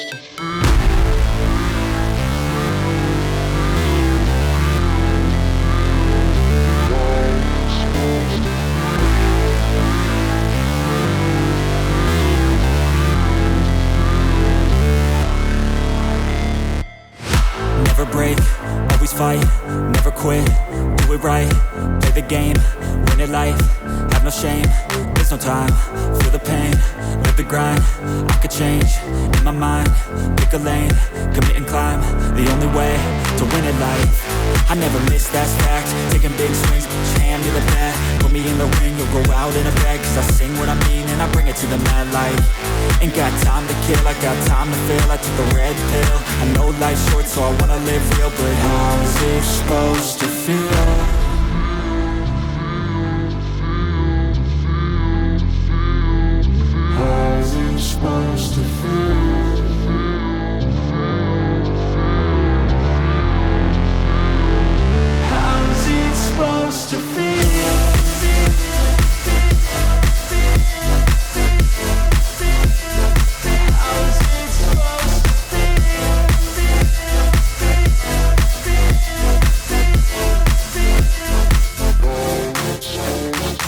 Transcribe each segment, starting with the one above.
Never break, always fight, never quit, do it right, play the game, win it life, have no shame, there's no time, feel the pain, live the grind, I could change, in my mind, pick a lane, commit and climb, the only way to win it life. I never miss, that's fact, taking big swings, hand me the bat, put me in the ring, you'll go out in a bag, cause I sing what I mean and I bring it to the mad light. Ain't got time to kill, I got time to feel, I took the red pill, I know life's short so I wanna live real, but how's it supposed to feel? How's it supposed to feel? How's it supposed to feel?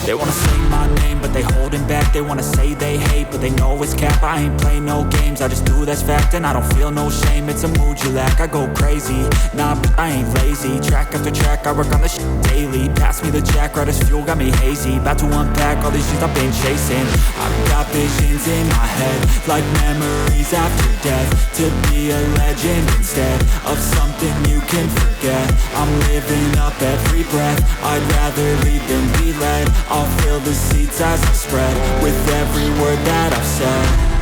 They wanna say my name, but they holding back. They wanna say they hate, but they know it's cap. I ain't play no games, I just do that's fact. And I don't feel no shame, it's a mood you lack. I go crazy, nah, but I ain't lazy. Track after track, I work on this shit daily. Pass me the jack, right as fuel, got me hazy. About to unpack all these things I've been chasing. I've got visions in my head, like memories after death. To be a legend instead of something you can forget. I'm living up every breath, I'd rather lead than be led. I'll fill the seats as I spread with every word that I've said.